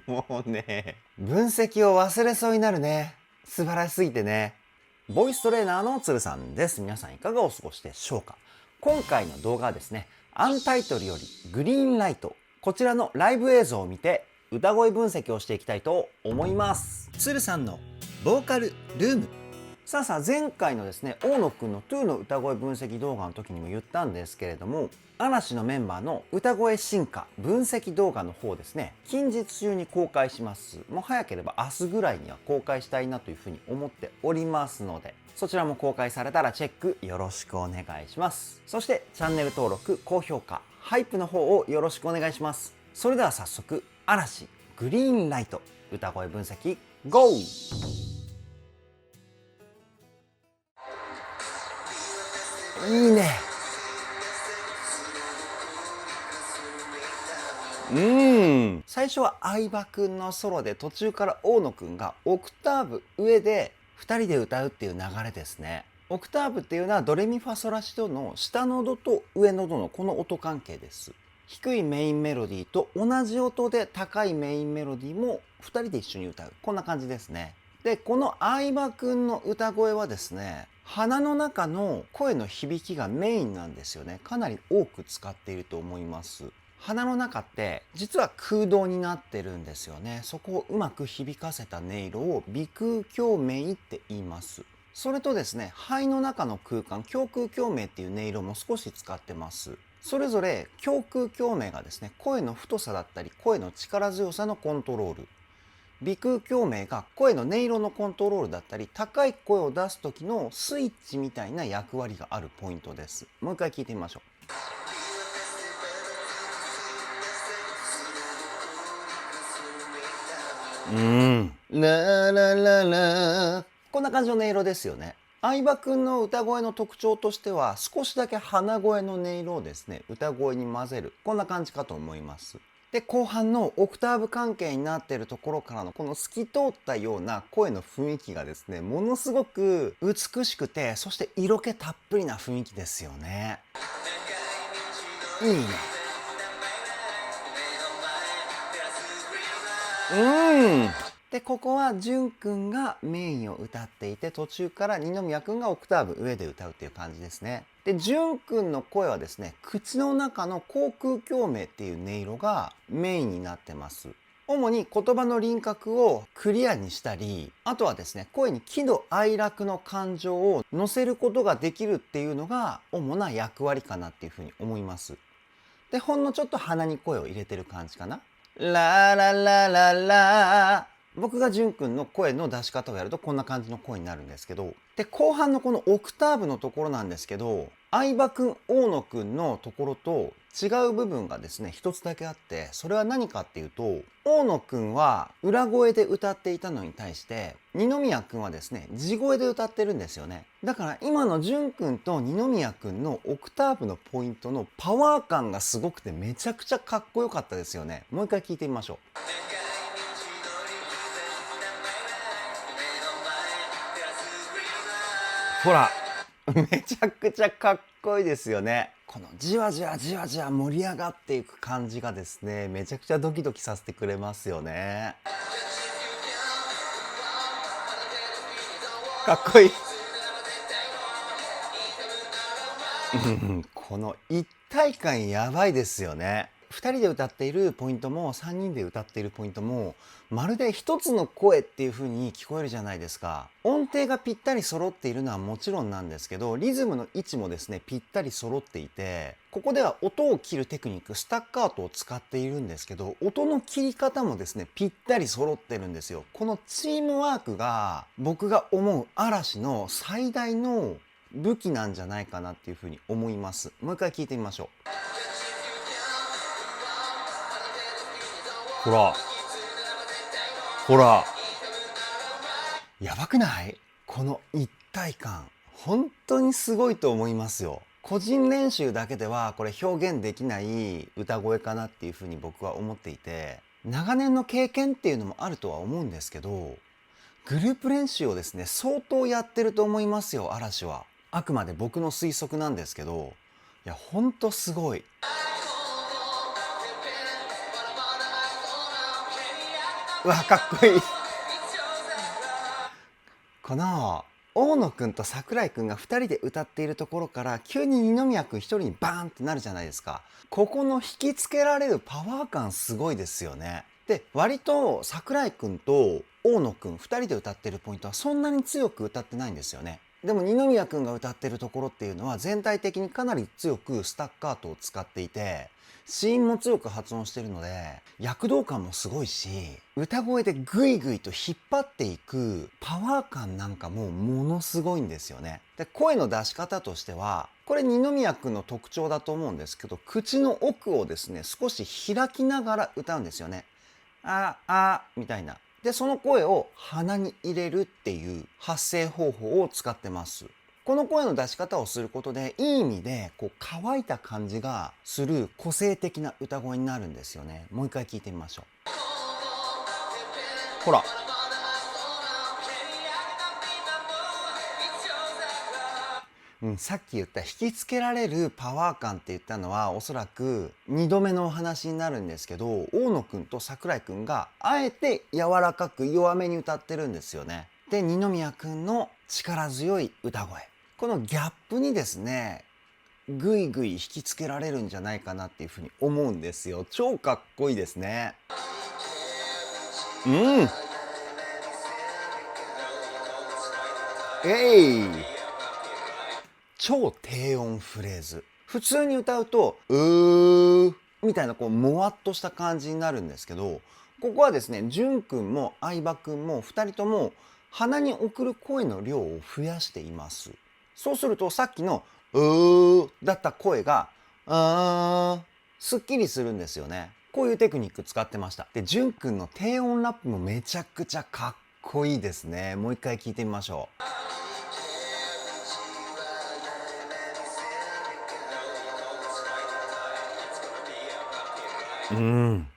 もうね、分析を忘れそうになるね。素晴らしすぎてね。ボイストレーナーのつるさんです。皆さんいかがお過ごしでしょうか。今回の動画はですね、アンタイトルよりグリーンライト、こちらのライブ映像を見て歌声分析をしていきたいと思います。つるさんのボーカルルーム。さあ前回のですね、大野くんの TO の歌声分析動画の時にも言ったんですけれども、嵐のメンバーの歌声進化分析動画の方ですね、近日中に公開します。もう早ければ明日ぐらいには公開したいなというふうに思っておりますので、そちらも公開されたらチェックよろしくお願いします。そしてチャンネル登録、高評価、ハイプの方をよろしくお願いします。それでは早速、嵐グリーンライト歌声分析 GO！いいね。最初は相葉くんのソロで、途中から大野くんがオクターブ上で2人で歌うっていう流れですね。オクターブっていうのはドレミファソラシドの下のドと上のドのこの音関係です。低いメインメロディーと同じ音で高いメインメロディーも2人で一緒に歌う、こんな感じですね。でこの相葉くんの歌声はですね、鼻の中の声の響きがメインなんですよね。かなり多く使っていると思います。鼻の中って実は空洞になってるんですよね。そこをうまく響かせた音色を鼻腔共鳴って言います。それとですね、肺の中の空間、胸腔共鳴っていう音色も少し使ってます。それぞれ胸腔共鳴がですね、声の太さだったり声の力強さのコントロール、鼻腔共鳴が声の音色のコントロールだったり、高い声を出す時のスイッチみたいな役割があるポイントです。もう一回聞いてみましょう。ララララ、こんな感じの音色ですよね。相葉くんの歌声の特徴としては、少しだけ鼻声の音色をですね、歌声に混ぜる、こんな感じかと思います。で後半のオクターブ関係になっているところからのこの透き通ったような声の雰囲気がですね、ものすごく美しくて、そして色気たっぷりな雰囲気ですよね。いいね。でここはじゅんくんがメインを歌っていて、途中から二宮くんがオクターブ上で歌うっていう感じですね。でじゅんくんの声はですね、口の中の口腔共鳴っていう音色がメインになってます。主に言葉の輪郭をクリアにしたり、あとはですね、声に喜怒哀楽の感情を乗せることができるっていうのが主な役割かなっていうふうに思います。でほんのちょっと鼻に声を入れてる感じかな。ラララララ、僕がじゅんくんの声の出し方をやるとこんな感じの声になるんですけど、で後半のこのオクターブのところなんですけど、相葉くん大野くんのところと違う部分がですね、一つだけあって、それは何かっていうと、大野くんは裏声で歌っていたのに対して二宮くんはですね、地声で歌ってるんですよね。だから今のじゅんくんと二宮くんのオクターブのポイントのパワー感がすごくて、めちゃくちゃかっこよかったですよね。もう一回聞いてみましょう。ほらめちゃくちゃかっこいいですよね。このじわじわじわじわ盛り上がっていく感じがですね、めちゃくちゃドキドキさせてくれますよね。かっこいいこの一体感やばいですよね。2人で歌っているポイントも3人で歌っているポイントも、まるで一つの声っていう風に聞こえるじゃないですか。音程がぴったり揃っているのはもちろんなんですけど、リズムの位置もですねぴったり揃っていて、ここでは音を切るテクニック、スタッカートを使っているんですけど、音の切り方もですねぴったり揃ってるんですよ。このチームワークが僕が思う嵐の最大の武器なんじゃないかなっていうふうに思います。もう一回聞いてみましょう。ほらほら、やばくない？この一体感本当にすごいと思いますよ。個人練習だけではこれ表現できない歌声かなっていうふうに僕は思っていて、長年の経験っていうのもあるとは思うんですけど、グループ練習をですね相当やってると思いますよ、嵐は。あくまで僕の推測なんですけど、いやほんとすごい。うわ、かっこいい。この大野くんと桜井くんが2人で歌っているところから急に二宮くん1人にバーンってなるじゃないですか。ここの引きつけられるパワー感すごいですよね。で、割と桜井くんと大野くん2人で歌ってるポイントはそんなに強く歌ってないんですよね。でも二宮くんが歌ってるところっていうのは全体的にかなり強くスタッカートを使っていて、子音も強く発音してるので躍動感もすごいし、歌声でグイグイと引っ張っていくパワー感なんかもものすごいんですよね。で、声の出し方としてはこれ二宮くんの特徴だと思うんですけど、口の奥をですね少し開きながら歌うんですよね。あみたいな。で、その声を鼻に入れるっていう発声方法を使ってます。この声の出し方をすることでいい意味でこう乾いた感じがする個性的な歌声になるんですよね。もう一回聞いてみましょう。ほら。さっき言った引きつけられるパワー感って言ったのはおそらく2度目のお話になるんですけど、大野くんと桜井くんがあえて柔らかく弱めに歌ってるんですよね。で、二宮くんの力強い歌声、このギャップにですねぐいぐい引きつけられるんじゃないかなっていうふうに思うんですよ。超かっこいいですね。超低音フレーズ。普通に歌うとみたいなこうもわっとした感じになるんですけど、ここはですね淳くんも相葉くんも2人とも鼻に送る声の量を増やしています。そうするとさっきのだった声がすっきりするんですよね。こういうテクニック使ってました。で、淳くんの低音ラップもめちゃくちゃかっこいいですね。もう一回聞いてみましょう。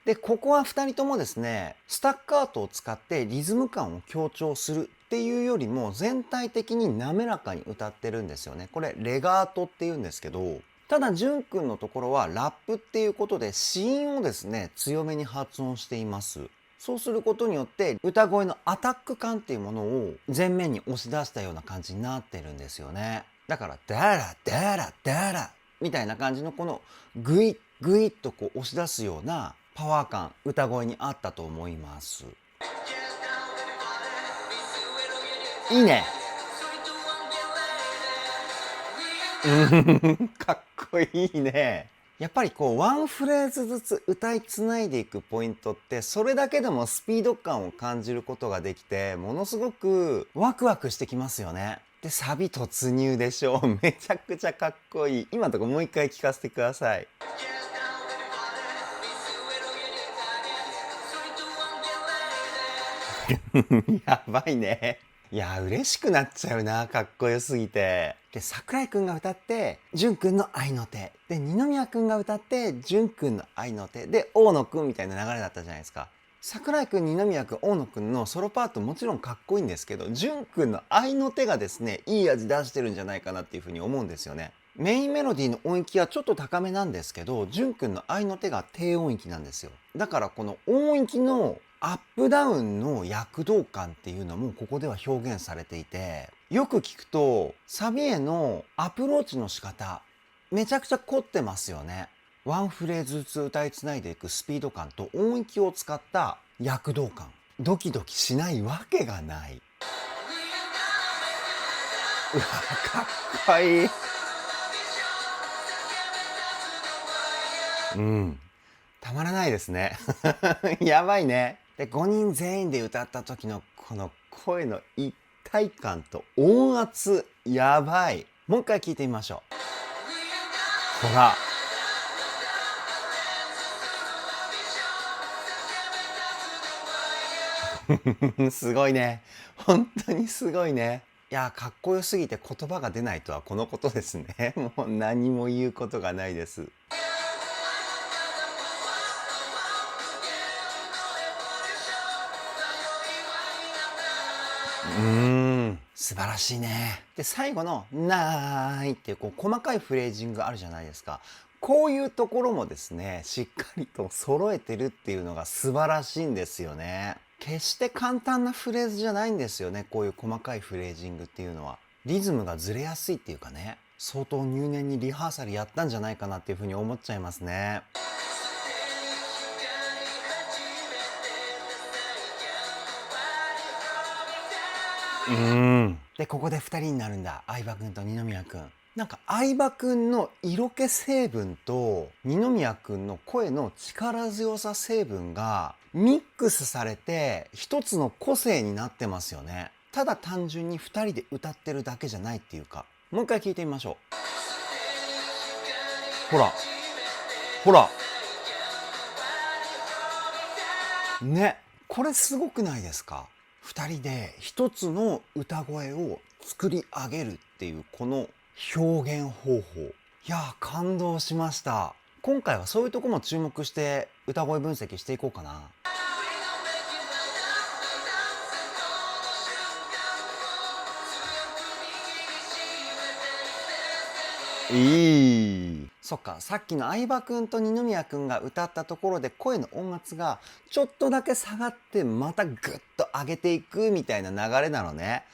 で、ここは2人ともですねスタッカートを使ってリズム感を強調するっていうよりも全体的に滑らかに歌ってるんですよね。これレガートっていうんですけど、ただ淳くんのところはラップっていうことで子音をですね強めに発音しています。そうすることによって歌声のアタック感っていうものを前面に押し出したような感じになってるんですよね。だからダラダラダラみたいな感じのこのグイッグイッとこう押し出すようなパワー感、歌声にあったと思います。いいね。かっこいいね。やっぱりこうワンフレーズずつ歌いつないでいくポイントってそれだけでもスピード感を感じることができてものすごくワクワクしてきますよね。で、サビ突入でしょう。めちゃくちゃかっこいい。今のとこもう一回聞かせてください。やばいね。いや、嬉しくなっちゃうな、かっこよすぎて。で、桜井くんが歌って淳くんの愛の手で、二宮くんが歌って淳くんの愛の手で大野くんみたいな流れだったじゃないですか。桜井くん、二宮くん、大野くんのソロパートもちろんかっこいいんですけど、淳くんの愛の手がですねいい味出してるんじゃないかなっていうふうに思うんですよね。メインメロディーの音域はちょっと高めなんですけど、淳くんの愛の手が低音域なんですよ。だからこの音域のアップダウンの躍動感っていうのもここでは表現されていて、よく聞くとサビへのアプローチの仕方めちゃくちゃ凝ってますよね。ワンフレーズずつ歌いつないでいくスピード感と音域を使った躍動感、ドキドキしないわけがない。うわ、かっこいい。たまらないですね。やばいね。で、5人全員で歌った時のこの声の一体感と音圧、やばい。もう一回聞いてみましょう。ほら。すごいね。本当にすごいね。いや、かっこよすぎて言葉が出ないとはこのことですね。もう何も言うことがないです。素晴らしいね。で、最後のなーいっていうこう細かいフレージングがあるじゃないですか。こういうところもですねしっかりと揃えてるっていうのが素晴らしいんですよね。決して簡単なフレーズじゃないんですよね。こういう細かいフレージングっていうのは。リズムがずれやすいっていうかね、相当入念にリハーサルやったんじゃないかなっていうふうに思っちゃいますね。で、ここで2人になるんだ。相葉くんと二宮くん。なんか相葉くんの色気成分と二宮くんの声の力強さ成分がミックスされて一つの個性になってますよね。ただ単純に2人で歌ってるだけじゃないっていうか。もう一回聞いてみましょう。ほらほらね、これすごくないですか？2人で一つの歌声を作り上げるっていうこの表現方法。いやー、感動しました。今回はそういうとこも注目して歌声分析していこうかな。そっか、さっきの相葉くんと二宮くんが歌ったところで声の音圧がちょっとだけ下がってまたグッと上げていくみたいな流れなのね。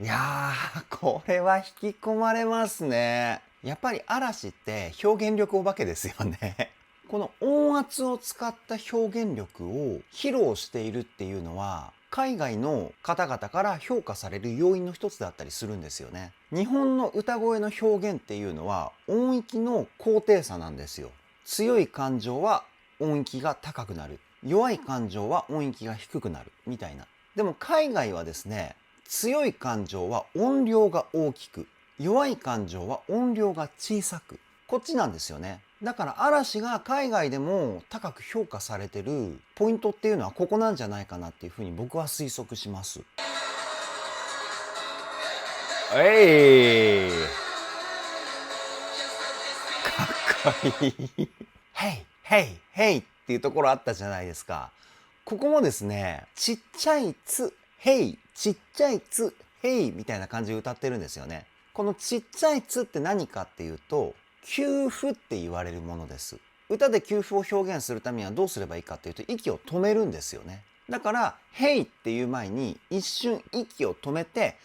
いやー、これは引き込まれますね。やっぱり嵐って表現力お化けですよね。この音圧を使った表現力を披露しているっていうのは海外の方々から評価される要因の一つだったりするんですよね。日本の歌声の表現っていうのは音域の高低差なんですよ。強い感情は音域が高くなる。弱い感情は音域が低くなるみたいな。でも海外はですね、強い感情は音量が大きく、弱い感情は音量が小さく。こっちなんですよね。だから嵐が海外でも高く評価されてるポイントっていうのはここなんじゃないかなっていうふうに僕は推測します。かっこいい。ヘイヘイヘイっていうところあったじゃないですか。ここもですね、ちっちゃいつ、ヘイ、ちっちゃいつ、ヘイみたいな感じで歌ってるんですよね。このちっちゃいつって何かっていうと、休符って言われるものです。歌で休符を表現するためにはどうすればいいかっていうと、息を止めるんですよね。だから、ヘイっていう前に一瞬息を止めて、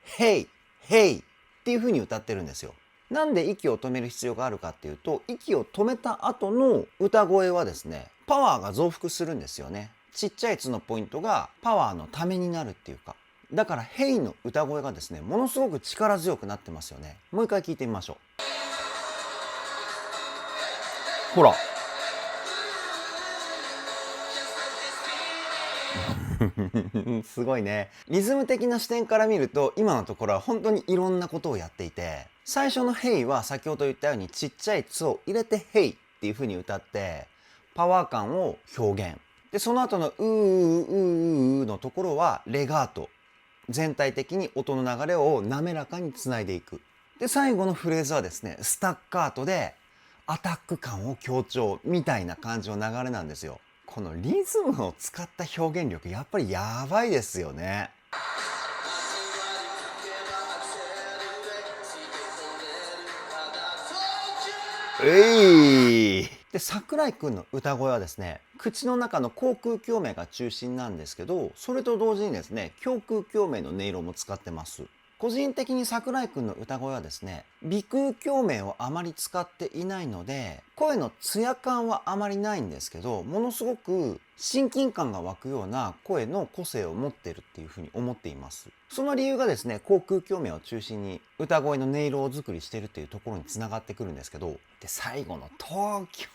ヘイ、ヘイっていう風に歌ってるんですよ。なんで息を止める必要があるかっていうと、息を止めた後の歌声はですね、パワーが増幅するんですよね。ちっちゃい「つ」のポイントがパワーのためになるっていうか。だから「ヘイ」の歌声がですね、ものすごく力強くなってますよね。もう一回聞いてみましょう。ほら。すごいね。リズム的な視点から見ると今のところは本当にいろんなことをやっていて、最初の「ヘイ」は先ほど言ったようにちっちゃい「つ」を入れて「ヘイ」っていう風に歌ってパワー感を表現。でその後の「うーうーうー」のところはレガート。全体的に音の流れを滑らかにつないでいく。で最後のフレーズはですね、スタッカートでアタック感を強調みたいな感じの流れなんですよ。このリズムを使った表現力やっぱりやばいですよね。で桜井くんの歌声はですね、口の中の口腔共鳴が中心なんですけど、それと同時にですね、胸腔共鳴の音色も使ってます。個人的に桜井くんの歌声はですね、鼻腔共鳴をあまり使っていないので、声のツヤ感はあまりないんですけど、ものすごく親近感が湧くような声の個性を持っているっていうふうに思っています。その理由がですね、口腔共鳴を中心に歌声の音色を作りしているっていうところにつながってくるんですけど、で最後の東京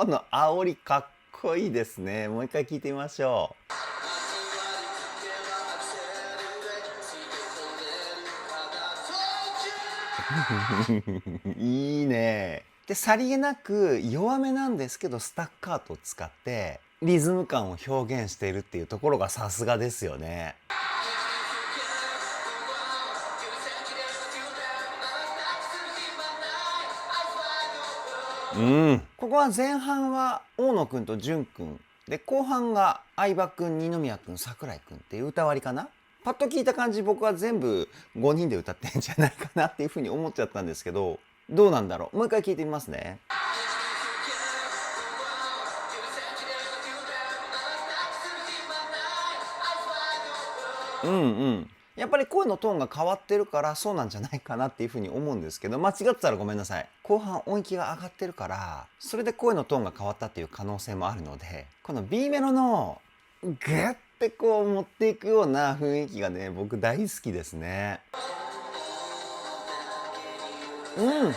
の煽りかっこいいですね。もう一回聞いてみましょう。いいね。でさりげなく弱めなんですけどスタッカートを使ってリズム感を表現しているっていうところがさすがですよね。ここは前半は大野くんと淳くんで、後半が相葉くん、二宮くん、桜井くんっていう歌割りかな。パッと聞いた感じ僕は全部5人で歌ってんじゃないかなっていうふうに思っちゃったんですけど、どうなんだろう。もう一回聞いてみますね。うんうん。やっぱり声のトーンが変わってるからそうなんじゃないかなっていうふうに思うんですけど、間違ってたらごめんなさい。後半音域が上がってるから、それで声のトーンが変わったっていう可能性もあるので、この B メロのグッてこう持っていくような雰囲気がね、僕大好きですね。うん。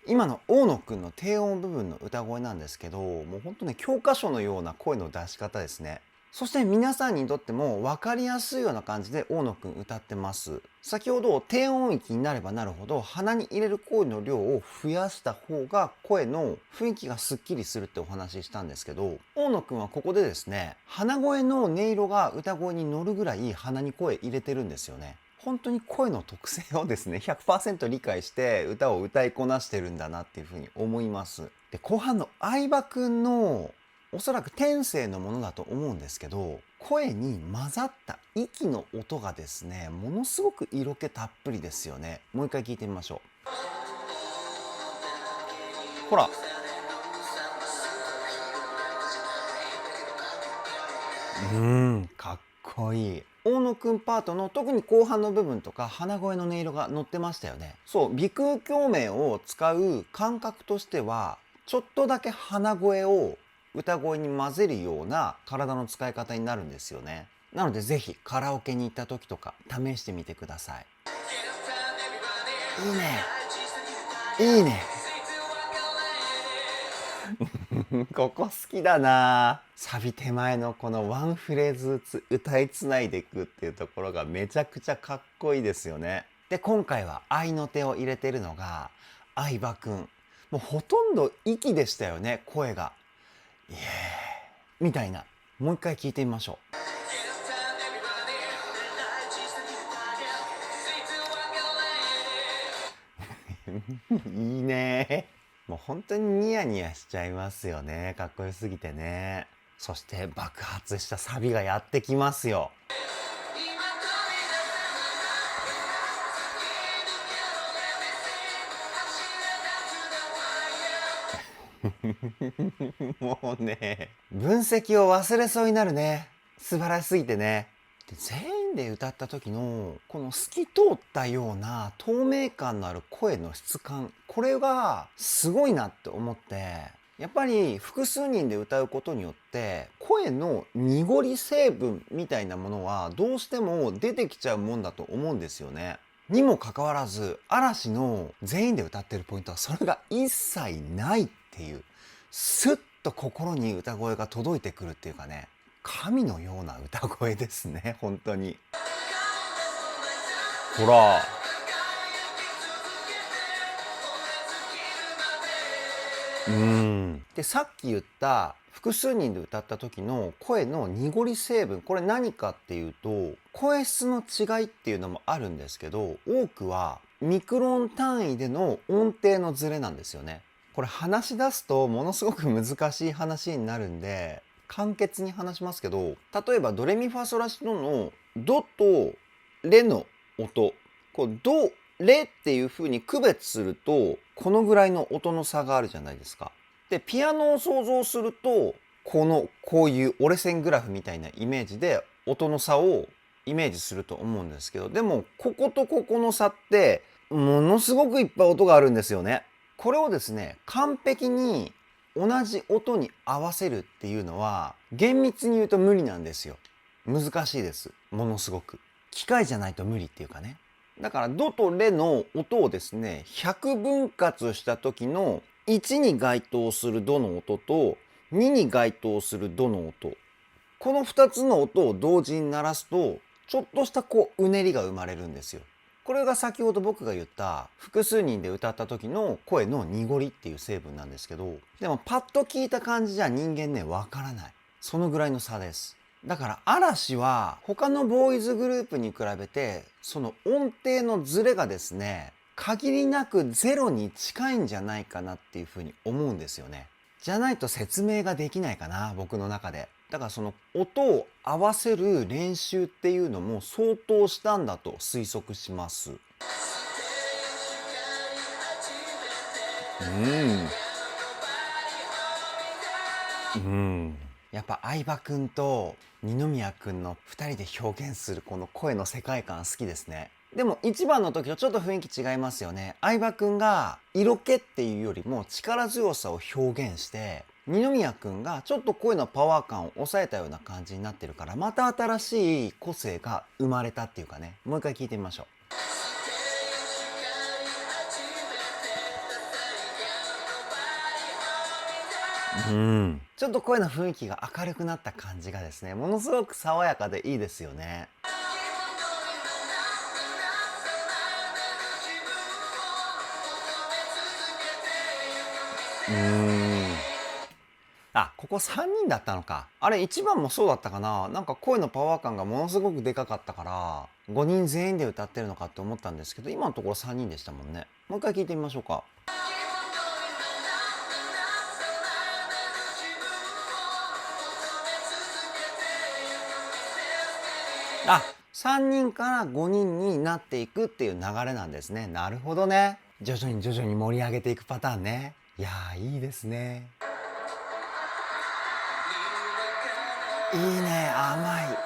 今の大野くんの低音部分の歌声なんですけど、もうほんとね、教科書のような声の出し方ですね。そして皆さんにとっても分かりやすいような感じで大野くん歌ってます。先ほど低音域になればなるほど鼻に入れる声の量を増やした方が声の雰囲気がスッキリするってお話ししたんですけど、大野くんはここでですね、鼻声の音色が歌声に乗るぐらい鼻に声入れてるんですよね。本当に声の特性をですね、100% 理解して歌を歌いこなしてるんだなっていうふうに思います。で、後半の相葉くんのおそらく天性のものだと思うんですけど、声に混ざった息の音がですね、ものすごく色気たっぷりですよね。もう一回聞いてみましょう。ほら。かっこいい。大野くんパートの特に後半の部分とか鼻声の音色が乗ってましたよね。そう、鼻腔共鳴を使う感覚としては、ちょっとだけ鼻声を歌声に混ぜるような体の使い方になるんですよね。なのでぜひカラオケに行った時とか試してみてください。いいね。いいね。ここ好きだな。サビ手前のこのワンフレーズずつ歌いつないでいくっていうところがめちゃくちゃかっこいいですよね。で、今回は愛の手を入れてるのが相葉くん。もうほとんど息でしたよね、声が。イエーイみたいな。もう一回聞いてみましょう。いいね。もう本当にニヤニヤしちゃいますよね。かっこよすぎてね。そして爆発したサビがやってきますよ。もうね、分析を忘れそうになるね。素晴らしすぎてね。で、全員で歌った時のこの透き通ったような透明感のある声の質感、これがすごいなって思って、やっぱり複数人で歌うことによって声の濁り成分みたいなものはどうしても出てきちゃうもんだと思うんですよね。にもかかわらず嵐の全員で歌ってるポイントはそれが一切ないっていう、スッと心に歌声が届いてくるっていうかね、神のような歌声ですね、本当に。ほら。で、さっき言った複数人で歌った時の声の濁り成分、これ何かっていうと、声質の違いっていうのもあるんですけど、多くはミクロン単位での音程のズレなんですよね。これ話し出すとものすごく難しい話になるんで、簡潔に話しますけど、例えばドレミファソラシドのドとレの音、こうドレっていう風に区別するとこのぐらいの音の差があるじゃないですか。でピアノを想像するとこういう折れ線グラフみたいなイメージで音の差をイメージすると思うんですけど、でもこことここの差ってものすごくいっぱい音があるんですよね。これをですね完璧に同じ音に合わせるっていうのは厳密に言うと無理なんですよ。難しいです。ものすごく。機械じゃないと無理っていうかね。だからドとレの音をですね100分割した時の1に該当するドの音と2に該当するドの音、この2つの音を同時に鳴らすとちょっとしたうねりが生まれるんですよ。これが先ほど僕が言った複数人で歌った時の声の濁りっていう成分なんですけど、でもパッと聞いた感じじゃ人間ねわからない。そのぐらいの差です。だから嵐は他のボーイズグループに比べてその音程のズレがですね限りなくゼロに近いんじゃないかなっていうふうに思うんですよね。じゃないと説明ができないかな、僕の中で。だからその音を合わせる練習っていうのも相当したんだと推測します。うん。やっぱ相葉くんと二宮くんの2人で表現するこの声の世界観好きですね。でも1番の時とちょっと雰囲気違いますよね。相葉くんが色気っていうよりも力強さを表現して、二宮くんがちょっと声のパワー感を抑えたような感じになってるから、また新しい個性が生まれたっていうかね。もう一回聞いてみましょう。ちょっと声の雰囲気が明るくなった感じがですね、ものすごく爽やかでいいですよね。あ、ここ3人だったのか。あれ1番もそうだったかな。なんか声のパワー感がものすごくでかかったから、5人全員で歌ってるのかって思ったんですけど、今のところ3人でしたもんね。もう一回聞いてみましょうか。あ、3人から5人になっていくっていう流れなんですね。なるほどね。徐々に徐々に盛り上げていくパターンね。いやー、いいですね。いいね、甘い。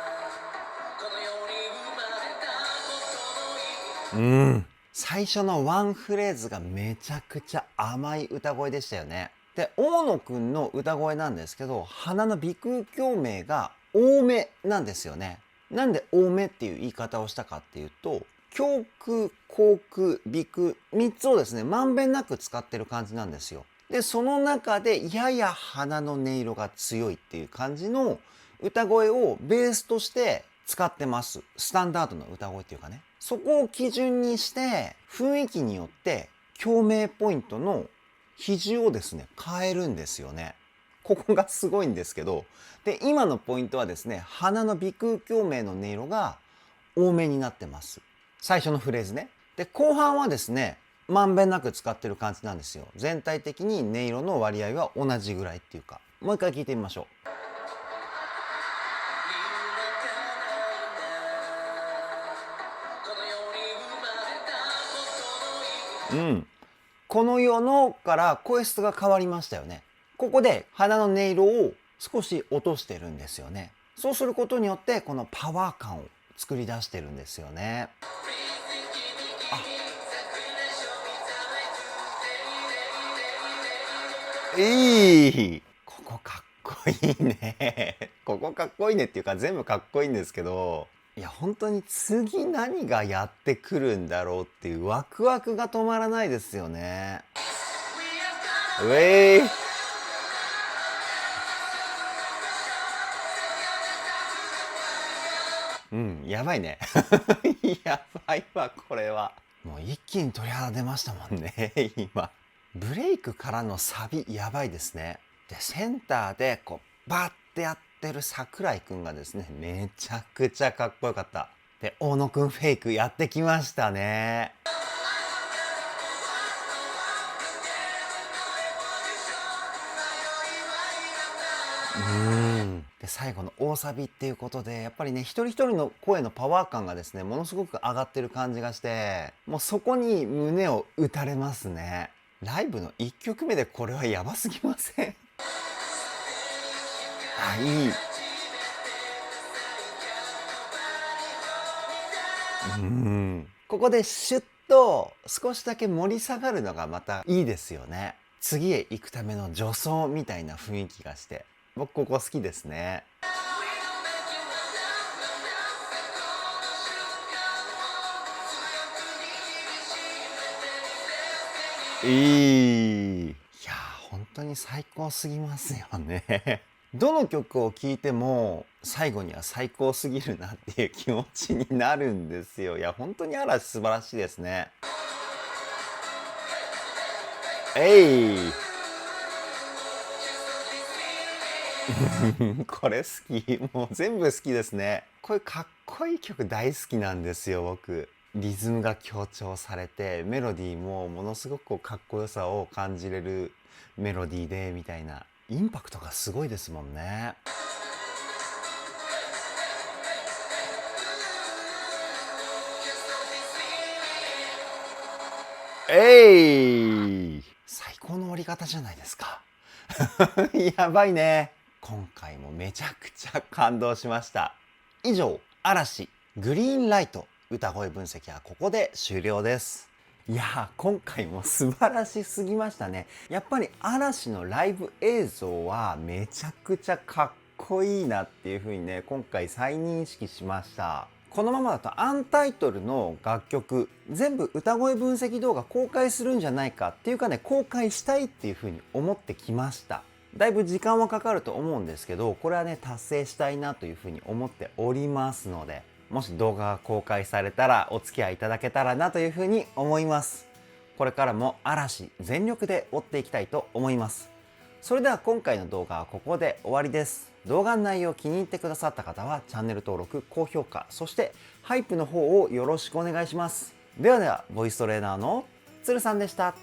最初のワンフレーズがめちゃくちゃ甘い歌声でしたよね。で、大野くんの歌声なんですけど、鼻の鼻腔共鳴が多めなんですよね。なんで多めっていう言い方をしたかっていうと、胸腔、口腔、鼻腔、3つをですね、まんべんなく使ってる感じなんですよ。で、その中でやや鼻の音色が強いっていう感じの歌声をベースとして使ってます。スタンダードの歌声っていうかね。そこを基準にして雰囲気によって共鳴ポイントの比重をですね、変えるんですよね。ここがすごいんですけど、で、今のポイントはですね、鼻の鼻腔共鳴の音色が多めになってます。最初のフレーズね。で、後半はですね、まんべんなく使ってる感じなんですよ。全体的に音色の割合は同じぐらいっていうか。もう一回聞いてみましょう。この世のから声質が変わりましたよね。ここで鼻の音色を少し落としてるんですよね。そうすることによってこのパワー感を作り出してるんですよね。ここかっこいいね。ここかっこいいねっていうか全部かっこいいんですけど、いや本当に次何がやってくるんだろうっていうワクワクが止まらないですよね。ウェイ。やばいね。やばいわ、これは。もう一気に鳥肌出ましたもんね、今。ブレイクからのサビ、やばいですね。で、センターでこう、バッてやってる桜井くんがですね、めちゃくちゃかっこよかった。で、大野くんフェイクやってきましたね。で最後の大サビっていうことでやっぱりね一人一人の声のパワー感がですねものすごく上がってる感じがしてもうそこに胸を打たれますね。ライブの1曲目でこれはやばすぎません？あ、いい。ここでシュッと少しだけ盛り下がるのがまたいいですよね。次へ行くための助走みたいな雰囲気がして僕ここ好きですね。いや本当に最高すぎますよね。どの曲を聴いても最後には最高すぎるなっていう気持ちになるんですよ。いや本当に嵐素晴らしいですね。これ好き。もう全部好きですね。こういうかっこいい曲大好きなんですよ、僕。リズムが強調されて、メロディーもものすごくこうかっこよさを感じれるメロディーで、みたいな。インパクトがすごいですもんね。最高の終わり方じゃないですか。やばいね。今回もめちゃくちゃ感動しました。以上、嵐グリーンライト歌声分析はここで終了です。いやー、今回も素晴らしすぎましたね。やっぱり嵐のライブ映像はめちゃくちゃかっこいいなっていう風にね、今回再認識しました。このままだとアンタイトルの楽曲全部歌声分析動画公開するんじゃないかっていうかね、公開したいっていう風に思ってきました。だいぶ時間はかかると思うんですけど、これはね達成したいなという風に思っておりますので、もし動画が公開されたらお付き合いいただけたらなという風に思います。これからも嵐全力で追っていきたいと思います。それでは今回の動画はここで終わりです。動画の内容を気に入ってくださった方はチャンネル登録、高評価、そしてハイプの方をよろしくお願いします。ではでは、ボイストレーナーのつるさんでした。